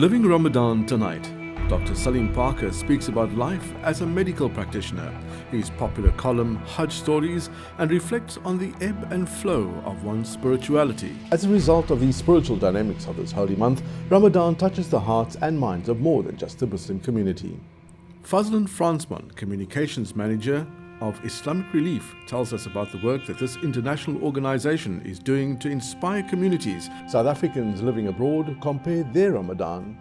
Living Ramadan tonight, Dr. Salim Parker speaks about life as a medical practitioner, his popular column Hajj Stories, and reflects on the ebb and flow of one's spirituality. As a result of the spiritual dynamics of this holy month, Ramadan touches the hearts and minds of more than just the Muslim community. Fazlan Fransman, Communications Manager of Islamic Relief, tells us about the work that this international organization is doing to inspire communities. South Africans living abroad compare their Ramadan.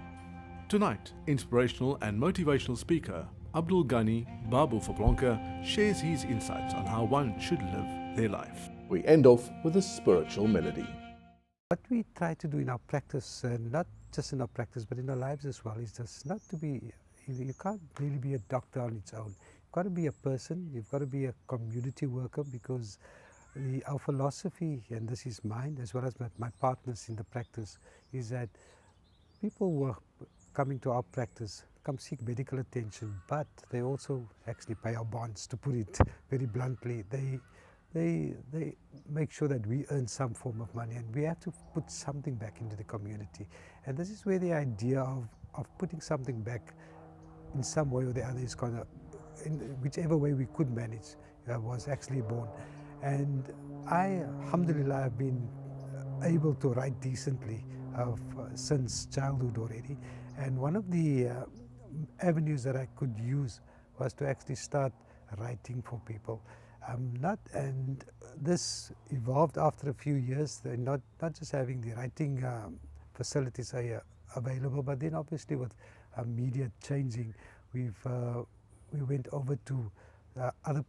Tonight, inspirational and motivational speaker Abdul Ghani Babu Fablanka shares his insights on how one should live their life. We end off with a spiritual melody. What we try to do in our practice, not just in our practice but in our lives as well, is just not to be, you can't really be a doctor on its own. You've got to be a person, you've got to be a community worker, because our philosophy, and this is mine as well as my partners in the practice, is that people who are coming to our practice come seek medical attention, but they also actually pay our bonds, to put it very bluntly. They make sure that we earn some form of money, and we have to put something back into the community. And this is where the idea of putting something back in some way or the other is going to, in whichever way we could manage, was actually born. And I, alhamdulillah, have been able to write decently since childhood already. And one of the avenues that I could use was to actually start writing for people. And this evolved after a few years, not just having the writing facilities available, but then obviously with media changing, we went over to other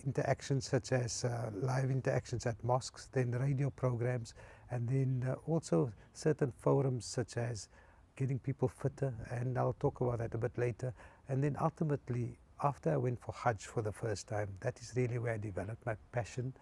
interactions, such as live interactions at mosques, then radio programs, and then also certain forums such as getting people fitter, and I'll talk about that a bit later. And then ultimately, after I went for Hajj for the first time, that is really where I developed my passion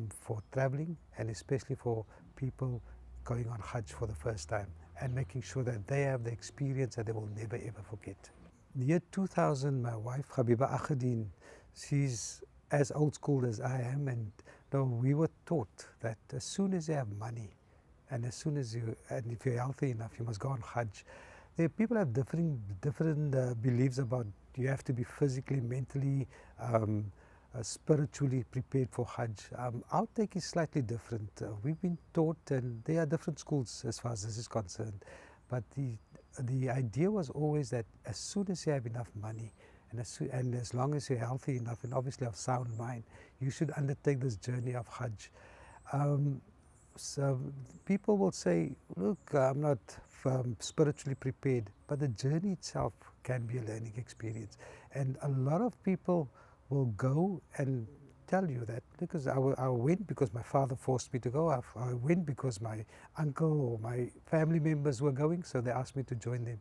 for traveling, and especially for people going on Hajj for the first time and making sure that they have the experience that they will never ever forget. The year 2000, my wife Habiba Akhadeen, she's as old school as I am, and we were taught that as soon as you have money, and as soon as and if you're healthy enough, you must go on Hajj. People have different beliefs about, you have to be physically, mentally, spiritually prepared for Hajj. Our take is slightly different. We've been taught, and there are different schools as far as this is concerned, but the idea was always that as soon as you have enough money, and as long as you're healthy enough and obviously have sound mind, you should undertake this journey of Hajj. So people will say, look, I'm not spiritually prepared, but the journey itself can be a learning experience. And a lot of people will go and tell you that, because I went because my father forced me to go. I went because my uncle or my family members were going, so they asked me to join them.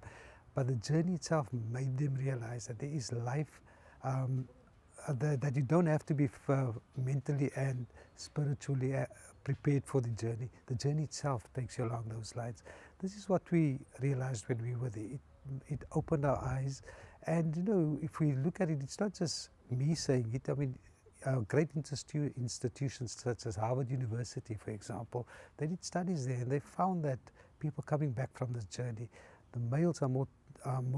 But the journey itself made them realize that there is life, that you don't have to be mentally and spiritually prepared for the journey. The journey itself takes you along those lines. This is what we realized when we were there. It opened our eyes, and if we look at it, it's not just me saying it. I mean, great institutions such as Harvard University, for example, they did studies there, and they found that people coming back from this journey, the males are more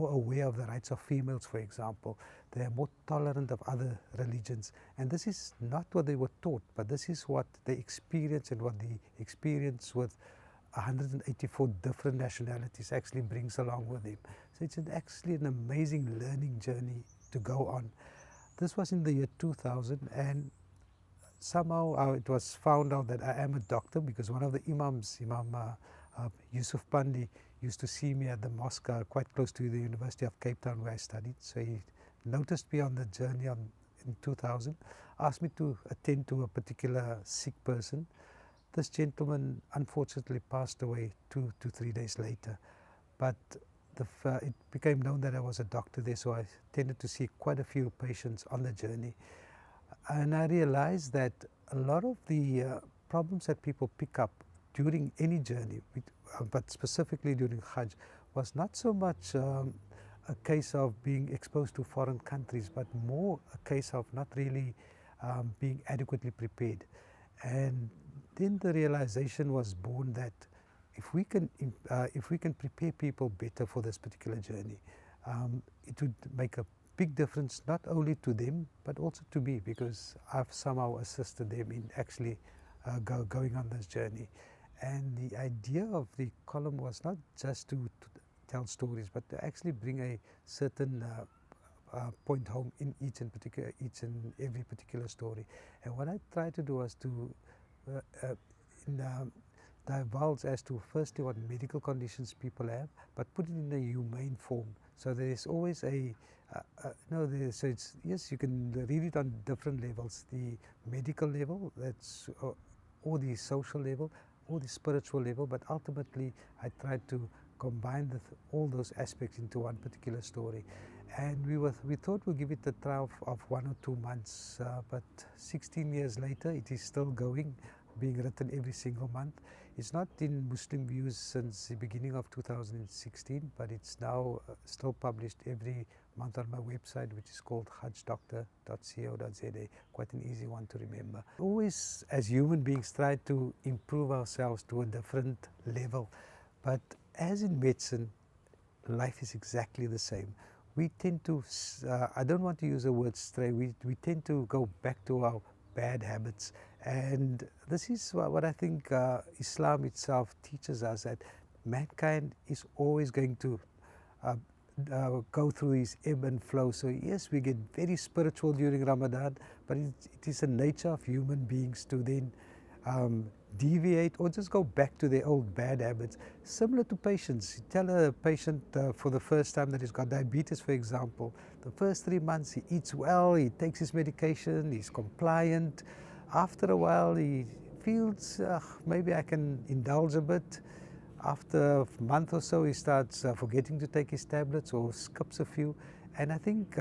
aware of the rights of females, for example. They are more tolerant of other religions, and this is not what they were taught, but this is what they experience, and what the experience with 184 different nationalities actually brings along with them. So it's actually an amazing learning journey to go on. This was in the year 2000, and somehow it was found out that I am a doctor, because one of the imams, Imam Yusuf Pandi, used to see me at the mosque quite close to the University of Cape Town where I studied. So he noticed me on the journey in 2000, asked me to attend to a particular sick person. This gentleman unfortunately passed away 2 to 3 days later, but it became known that I was a doctor there, so I tended to see quite a few patients on the journey. And I realized that a lot of the problems that people pick up during any journey, but specifically during Hajj, was not so much a case of being exposed to foreign countries, but more a case of not really being adequately prepared. And then the realization was born that if we can prepare people better for this particular journey, it would make a big difference not only to them but also to me, because I've somehow assisted them in actually going on this journey. And the idea of the column was not just to tell stories, but to actually bring a certain point home in each and every particular story. And what I tried to do was to divulge as to firstly what medical conditions people have, but put it in a humane form. So there's always so it's, yes, you can read it on different levels: the medical level, or the social level, or the spiritual level. But ultimately, I tried to combine all those aspects into one particular story. And we thought we'd give it a trial of 1 or 2 months, but 16 years later, it is still going, being written every single month. It's not in Muslim views since the beginning of 2016, but it's now still published every month on my website, which is called hajjdoctor.co.za, quite an easy one to remember. Always, as human beings, try to improve ourselves to a different level, but as in medicine, life is exactly the same. We tend to, I don't want to use the word stray, we tend to go back to our bad habits. And this is what I think Islam itself teaches us, that mankind is always going to go through his ebb and flow. So yes, we get very spiritual during Ramadan, but it is the nature of human beings to then deviate or just go back to their old bad habits. Similar to patients. You tell a patient for the first time that he's got diabetes, for example, the first 3 months he eats well, he takes his medication, he's compliant. After a while he feels maybe I can indulge a bit. After a month or so he starts forgetting to take his tablets or skips a few. And I think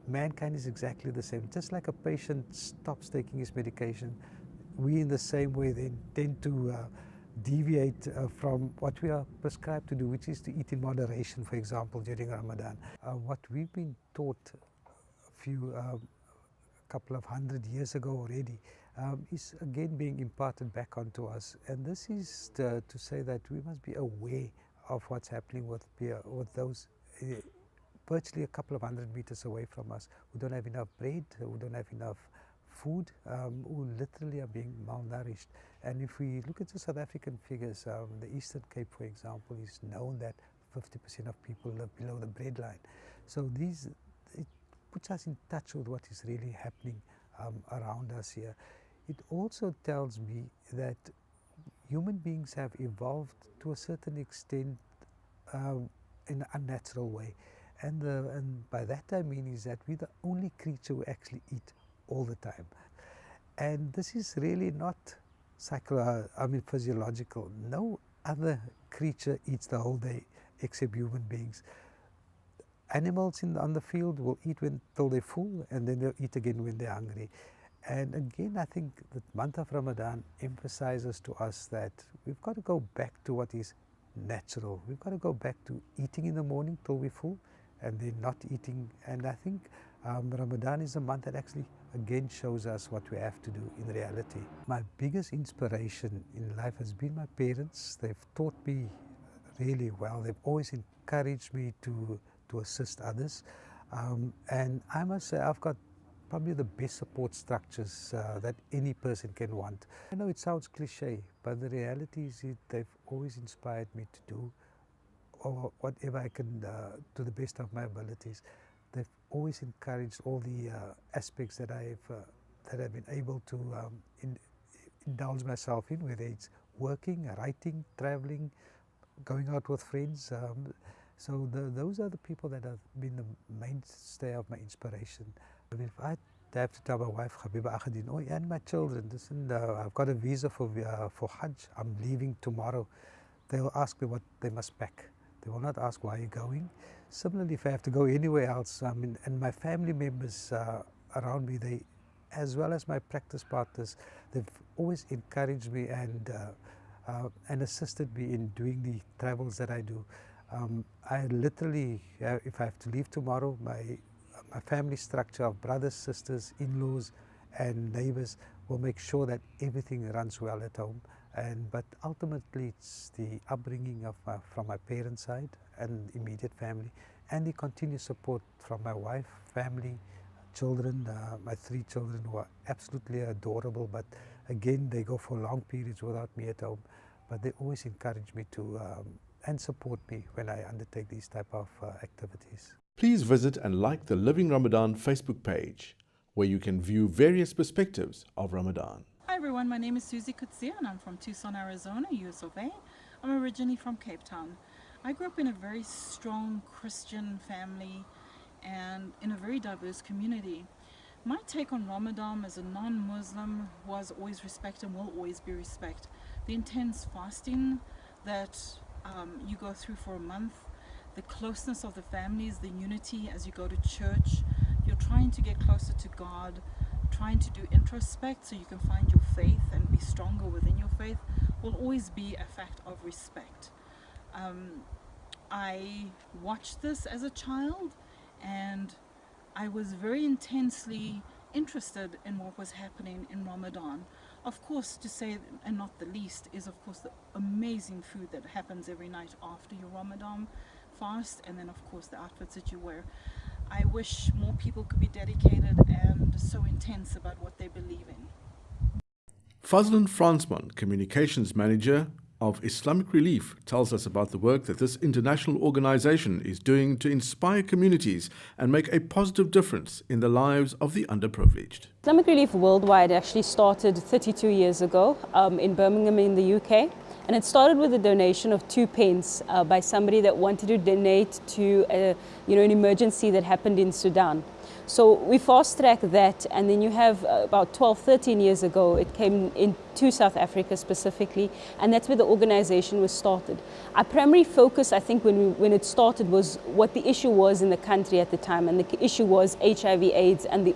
mankind is exactly the same. Just like a patient stops taking his medication, we in the same way then tend to deviate from what we are prescribed to do, which is to eat in moderation, for example, during Ramadan. What we've been taught a couple of 100 years ago already is again being imparted back onto us. And this is to say that we must be aware of what's happening with those virtually a couple of 100 meters away from us who don't have enough bread, who don't have enough food, who literally are being malnourished. And if we look at the South African figures, the Eastern Cape, for example, is known that 50% of people live below the breadline. So it puts us in touch with what is really happening around us here. It also tells me that human beings have evolved to a certain extent in an unnatural way. And by that I mean is that we're the only creature who actually eat all the time. And this is really not physiological. No other creature eats the whole day except human beings. Animals on the field will eat till they're full, and then they'll eat again when they're hungry. And again, I think the month of Ramadan emphasizes to us that we've got to go back to what is natural. We've got to go back to eating in the morning till we're full, and then not eating. And I think Ramadan is a month that actually again shows us what we have to do in reality. My biggest inspiration in life has been my parents. They've taught me really well. They've always encouraged me to assist others. And I must say I've got probably the best support structures that any person can want. I know it sounds cliche, but the reality is they've always inspired me to do or whatever I can to the best of my abilities. They've always encouraged all the aspects that I've been able to indulge myself in, whether it's working, writing, traveling, going out with friends. So those are the people that have been the mainstay of my inspiration. I mean, if I have to tell my wife, Habiba Akhadin, and my children, listen, I've got a visa for Hajj, I'm leaving tomorrow. They will ask me what they must pack. They will not ask why you're going. Similarly, if I have to go anywhere else, and my family members around me, they, as well as my practice partners, they've always encouraged me and assisted me in doing the travels that I do. I literally, if I have to leave tomorrow, my family structure of brothers, sisters, in-laws and neighbors will make sure that everything runs well at home. But ultimately it's the upbringing of from my parents' side and immediate family, and the continued support from my wife, family, children, my 3 children who are absolutely adorable, but again they go for long periods without me at home, but they always encourage me to and support me when I undertake these type of activities. Please visit and like the Living Ramadan Facebook page, where you can view various perspectives of Ramadan. Hi everyone, my name is Susie Kutsia and I'm from Tucson, Arizona, US of A. I'm originally from Cape Town. I grew up in a very strong Christian family and in a very diverse community. My take on Ramadan as a non-Muslim was always respect and will always be respect. The intense fasting that you go through for a month, the closeness of the families, the unity as you go to church, you're trying to get closer to God, trying to do introspect so you can find your faith and be stronger within your faith, will always be a fact of respect. I watched this as a child and I was very intensely interested in what was happening in Ramadan. Of course, to say, and not the least, is of course the amazing food that happens every night after your Ramadan fast, and then of course the outfits that you wear. I wish more people could be dedicated and so intense about what they believe in. Fazlin Fransman, Communications Manager of Islamic Relief, tells us about the work that this international organization is doing to inspire communities and make a positive difference in the lives of the underprivileged. Islamic Relief Worldwide actually started 32 years ago in Birmingham in the UK. And it started with a donation of 2 pence by somebody that wanted to donate to an emergency that happened in Sudan. So we fast-tracked that, and then you have about 12, 13 years ago, it came into South Africa specifically, and that's where the organization was started. Our primary focus, I think, when it started was what the issue was in the country at the time, and the issue was HIV/AIDS and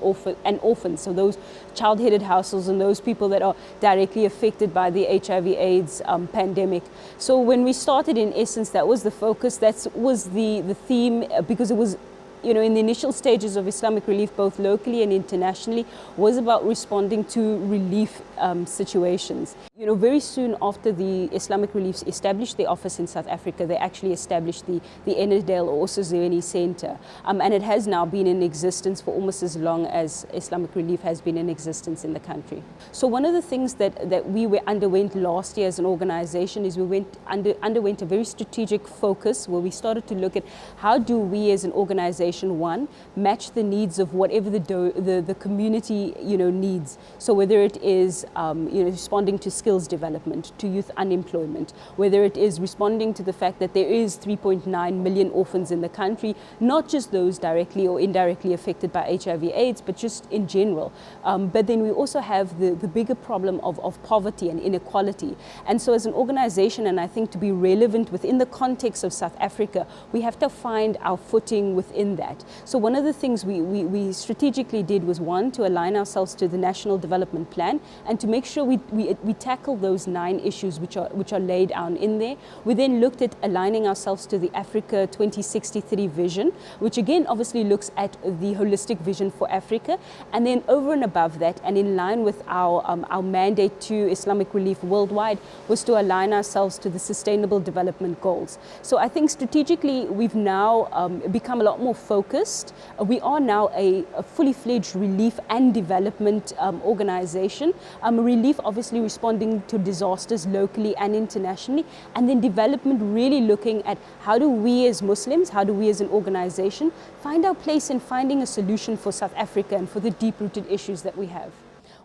orphans, so those child-headed households and those people that are directly affected by the HIV/AIDS pandemic. So when we started, in essence, that was the focus, that was the theme, because it was, in the initial stages of Islamic Relief, both locally and internationally, was about responding to relief situations. Very soon after the Islamic Relief established their office in South Africa, they actually established the Ennisdale or Osozweni Center. And it has now been in existence for almost as long as Islamic Relief has been in existence in the country. So one of the things that we underwent last year as an organization is we underwent a very strategic focus where we started to look at how do we as an organization, one, match the needs of whatever the community needs. So whether it is responding to skills development, to youth unemployment, whether it is responding to the fact that there is 3.9 million orphans in the country, not just those directly or indirectly affected by HIV/AIDS, but just in general. But then we also have the bigger problem of poverty and inequality. And so as an organization, and I think to be relevant within the context of South Africa, we have to find our footing within that. So one of the things we strategically did was, one, to align ourselves to the National Development Plan and to make sure we tackle those 9 issues which are laid down in there. We then looked at aligning ourselves to the Africa 2063 vision, which again obviously looks at the holistic vision for Africa. And then over and above that, and in line with our mandate to Islamic Relief Worldwide, was to align ourselves to the Sustainable Development Goals. So I think strategically we've now become a lot more focused. We are now a fully fledged relief and development organization. Relief obviously responding to disasters locally and internationally, and then development really looking at how do we as Muslims, how do we as an organization find our place in finding a solution for South Africa and for the deep-rooted issues that we have.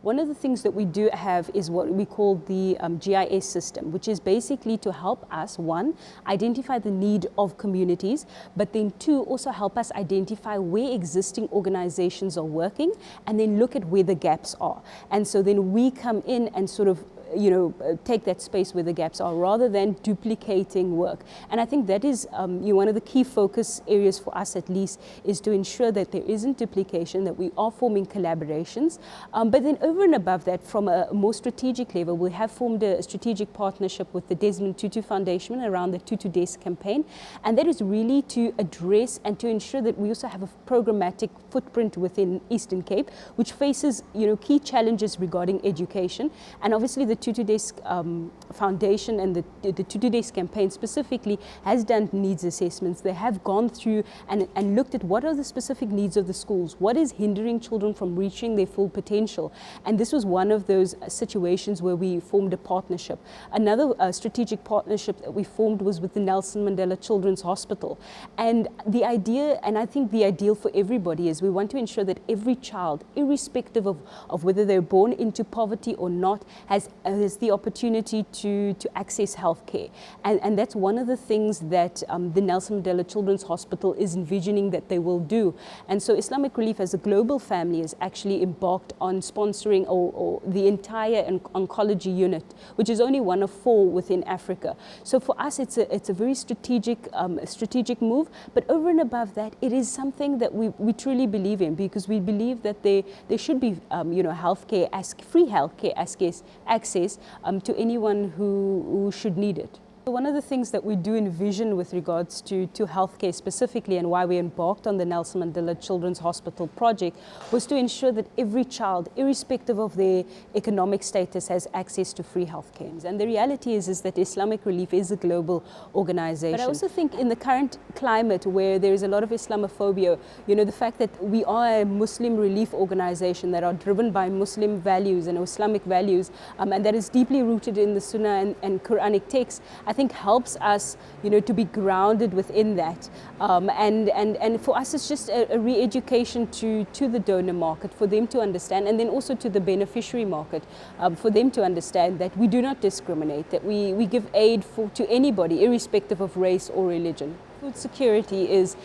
One of the things that we do have is what we call the GIS system, which is basically to help us, one, identify the need of communities, but then two, also help us identify where existing organizations are working and then look at where the gaps are. And so then we come in and sort of take that space where the gaps are rather than duplicating work. And I think that is one of the key focus areas for us, at least, is to ensure that there isn't duplication, that we are forming collaborations. But then over and above that, from a more strategic level, we have formed a strategic partnership with the Desmond Tutu Foundation around the Tutu Desk campaign. And that is really to address and to ensure that we also have a programmatic footprint within Eastern Cape, which faces key challenges regarding education. And obviously the Two Days Foundation and the Two Days campaign specifically has done needs assessments. They have gone through and looked at what are the specific needs of the schools, what is hindering children from reaching their full potential. And this was one of those situations where we formed a partnership. Another strategic partnership that we formed was with the Nelson Mandela Children's Hospital. And the idea, and I think the ideal for everybody, is we want to ensure that every child, irrespective of whether they're born into poverty or not, has the opportunity to access healthcare. And that's one of the things that the Nelson Mandela Children's Hospital is envisioning that they will do. And so Islamic Relief as a global family is actually embarked on sponsoring or the entire oncology unit, which is only one of 4 within Africa. So for us, it's a very strategic move. But over and above that, it is something that we truly believe in, because we believe that there should be healthcare, free healthcare access to anyone who should need it. One of the things that we do envision with regards to healthcare specifically, and why we embarked on the Nelson Mandela Children's Hospital project, was to ensure that every child, irrespective of their economic status, has access to free healthcare. And the reality is that Islamic Relief is a global organization. But I also think in the current climate where there is a lot of Islamophobia, the fact that we are a Muslim relief organization that are driven by Muslim values and Islamic values, and that is deeply rooted in the Sunnah and Quranic texts, I think helps us, to be grounded within that. And for us, it's just a re-education to the donor market, for them to understand, and then also to the beneficiary market, for them to understand that we do not discriminate, that we give aid to anybody, irrespective of race or religion. Food security is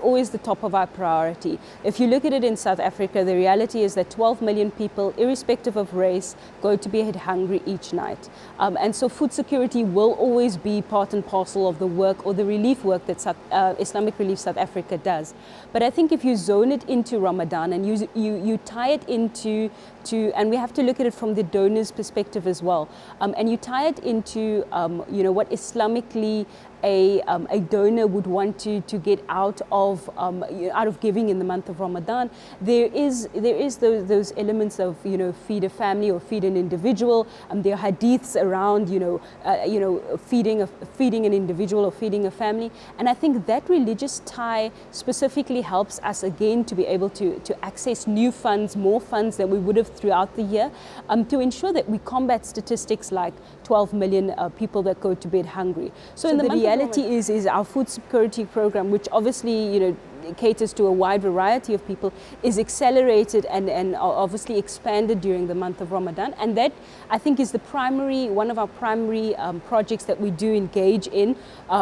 always the top of our priority. If you look at it in South Africa, the reality is that 12 million people, irrespective of race, go to bed hungry each night. And so food security will always be part and parcel of the work or the relief work that Islamic Relief South Africa does. But I think if you zone it into Ramadan and you tie it into, and we have to look at it from the donor's perspective as well, and you tie it into what Islamically a donor would want to get out of giving in the month of Ramadan. There is those elements of feed a family or feed an individual. There are hadiths around feeding an individual or feeding a family, and I think that religious tie specifically helps us again to be able to access new funds, more funds than we would have throughout the year, to ensure that we combat statistics like 12 million people that go to bed hungry. So in the reality is our food security program, which obviously caters to a wide variety of people, is accelerated and obviously expanded during the month of Ramadan. And that, I think, is one of our primary projects that we do engage in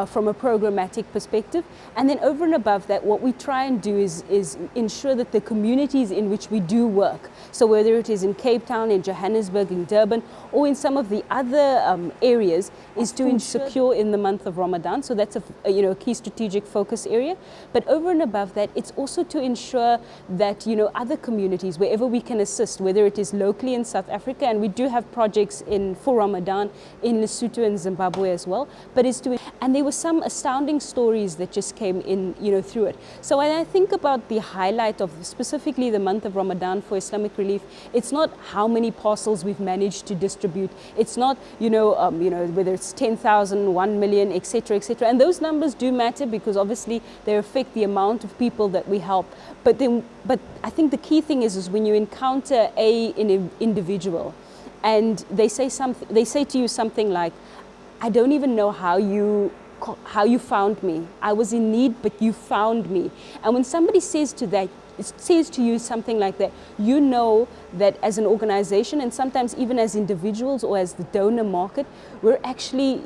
from a programmatic perspective. And then over and above that, what we try and do is ensure that the communities in which we do work, so whether it is in Cape Town, in Johannesburg, in Durban, or in some of the other areas, is to ensure in the month of Ramadan. So that's a key strategic focus area. But over and above that, it's also to ensure that other communities, wherever we can assist, whether it is locally in South Africa, and we do have projects for Ramadan in Lesotho and Zimbabwe as well, and there were some astounding stories that just came in through it. So when I think about the highlight of specifically the month of Ramadan for Islamic Relief, it's not how many parcels we've managed to distribute, it's not whether it's 10,000, 1 million, etc., etc. And those numbers do matter because obviously they affect the amount of people that we help. But I think the key thing is when you encounter an individual and they say to you something like, I don't even know how you found me. I was in need, but you found me. And when somebody says to you something like that, you know that as an organization, and sometimes even as individuals or as the donor market, we're actually,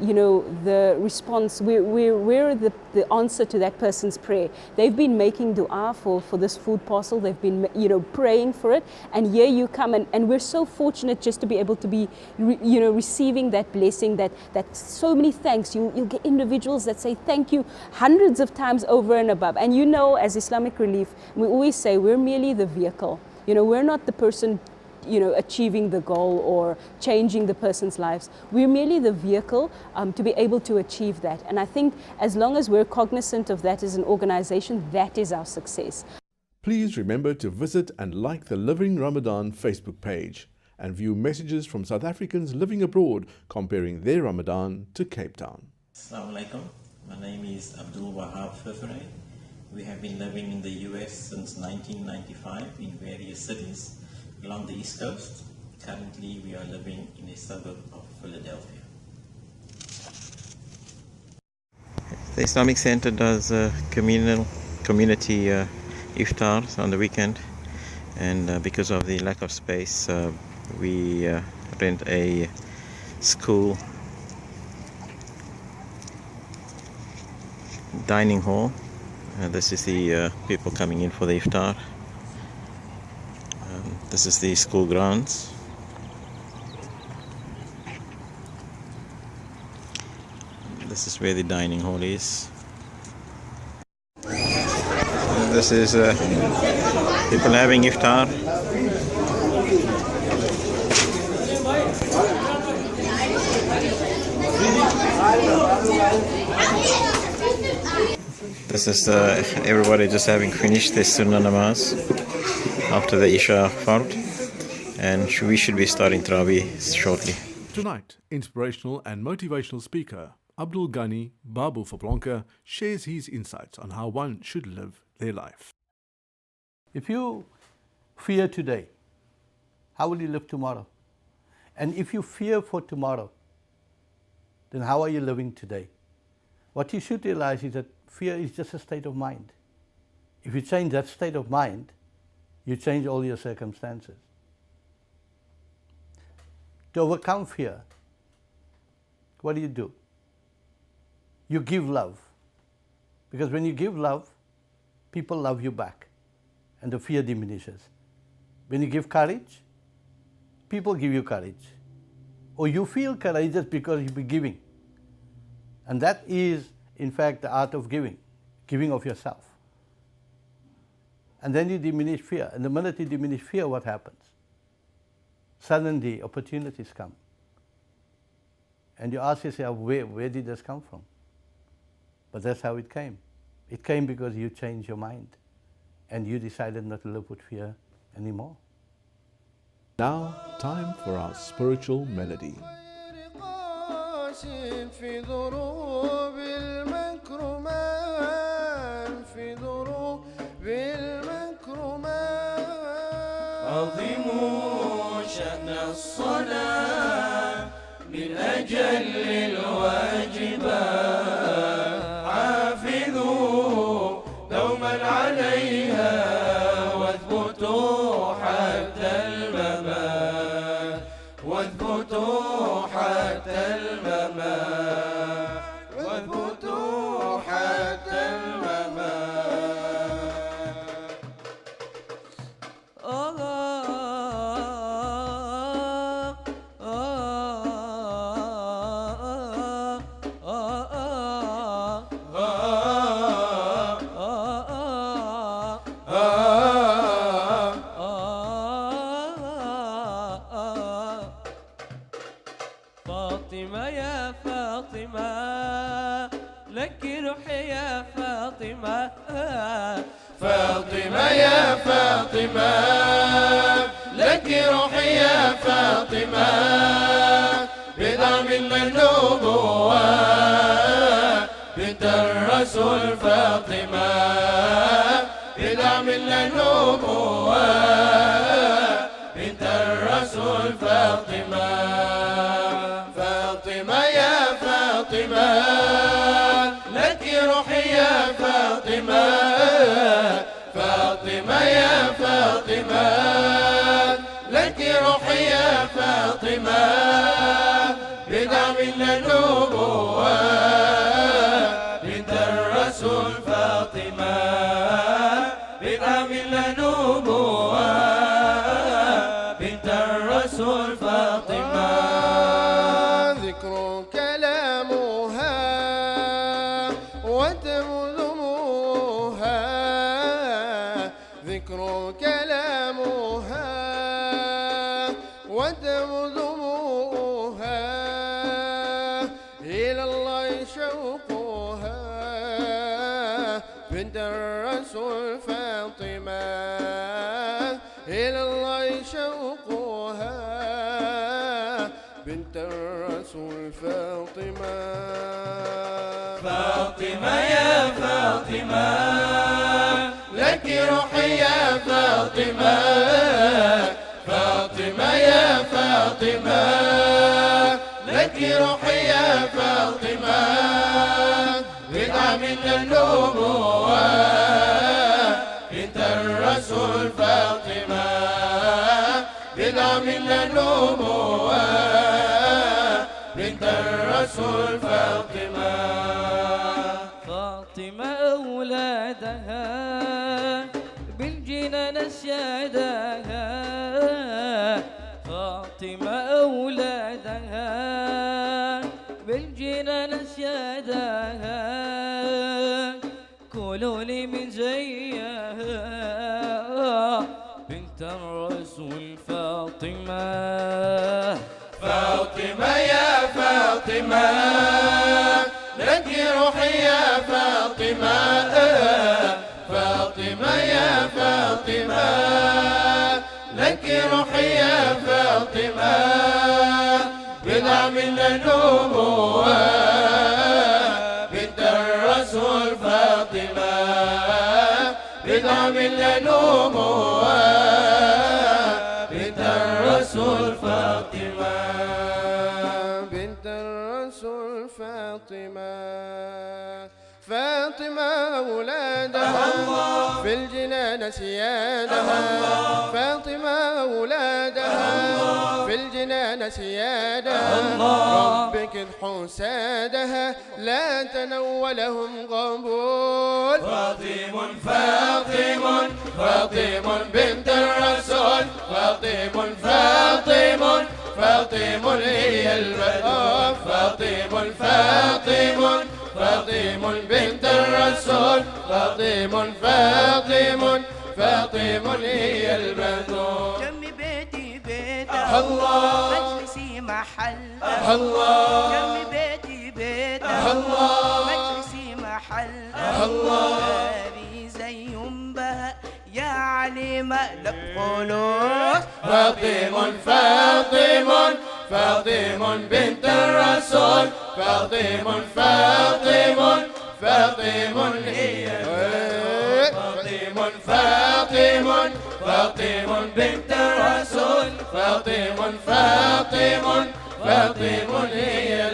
the response, we're the answer to that person's prayer. They've been making dua for this food parcel, they've been, praying for it, and here you come, and we're so fortunate just to be able to be, receiving that blessing, that so many thanks. You'll get individuals that say thank you hundreds of times over and above. And as Islamic Relief, we always say we're merely the vehicle. We're not the person, achieving the goal or changing the person's lives. We're merely the vehicle to be able to achieve that. And I think as long as we're cognizant of that as an organization, that is our success. Please remember to visit and like the Living Ramadan Facebook page and view messages from South Africans living abroad comparing their Ramadan to Cape Town. Assalamu alaikum. My name is Abdul Wahab Fifre. We have been living in the US since 1995 in various cities along the East Coast. Currently, we are living in a suburb of Philadelphia. The Islamic Center does community iftars on the weekend, and because of the lack of space, we rent a school dining hall. This is the people coming in for the iftar. This is the school grounds. This is where the dining hall is. This is people having iftar. This is everybody just having finished their Sunnah Namaz after the Isha Fard, and we should be starting Tarawih shortly. Tonight, inspirational and motivational speaker Abdul Ghani Babu Fablanka shares his insights on how one should live their life. If you fear today, how will you live tomorrow? And if you fear for tomorrow, then how are you living today? What you should realize is that fear is just a state of mind. If you change that state of mind, you change all your circumstances. To overcome fear, what do? You give love. Because when you give love, people love you back, and the fear diminishes. When you give courage, people give you courage. Or you feel courageous because you'll be giving. And that is, in fact, the art of giving of yourself. And then you diminish fear. And the minute you diminish fear, what happens? Suddenly, opportunities come. And you ask yourself, where did this come from? But that's how it came. It came because you changed your mind and you decided not to live with fear anymore. Now, time for our spiritual melody. عظموا شأن الصلاة من أجل الواجبات حافظوا دوما عليها واثبتوا حتى الممات واثبتوا حتى الممات واثبتوا حتى الممات فاطمة يا فاطمة لك روح يا فاطمة فاطمة يا فاطمة لك روح يا فاطمة بدعم النبوة بنت الرسول فاطمة بدعم النبوة بنت الرسول فاطمة فاطمة يا فاطمة لك روحي يا فاطمة فاطمة يا فاطمة لك روحي يا فاطمة بدعم النبوة بنت الرسول فاطمة بدعم النبوة بنت الرسول فاطمة ذكر كلامها وتمذموها ذكر كلامها وتمذموها إلى الله شوقها بنت الرسول فاطمة إلى الله شوقها الرسول فاطمة فاطمة يا فاطمة لك روحي يا فاطمة فاطمة يا فاطمة لك روحي يا فاطمة بدعة من النبوة بنت الرسول فاطمة بدعة من النبوة بنت الرسول فاطمة فاطمة أولادها بالجنان السعداها فاطمة أولادها بالجنان السعداها كلوا لي من زيها بنت الرسول فاطمة فاطمة يا فاطمة لك روحي يا فاطمة فاطمة يا فاطمة لك روحي يا فاطمة بدعة من النبوة بنت الرسول فاطمة بدعة من النبوة بنت الرسول فاطمة بنت الرسول فاطمة فاطمة أولادها في الجنان سيادها فاطمة أولادها في الجنان سيادها ربك اضحوا سادها لا تنولهم قبول فاطم فاطم فاطم بنت الرسول فاطم فاطم فاطم هي البدر فاطم فاطم فاطم بنت الرسول فاطم فاطم فاطم هي البدر جنب بيتي بيتها الله مجلسي محلها الله جنب بيتي بيتها الله مجلسي محلها الله داري زي بها يا عليمة لك خلوص فاطم فاطم فاطم بنت الرسول فاطم فاطم فاطم هي فاطم فاطم فاطم بنت الرسول فاطم فاطم فاطم هي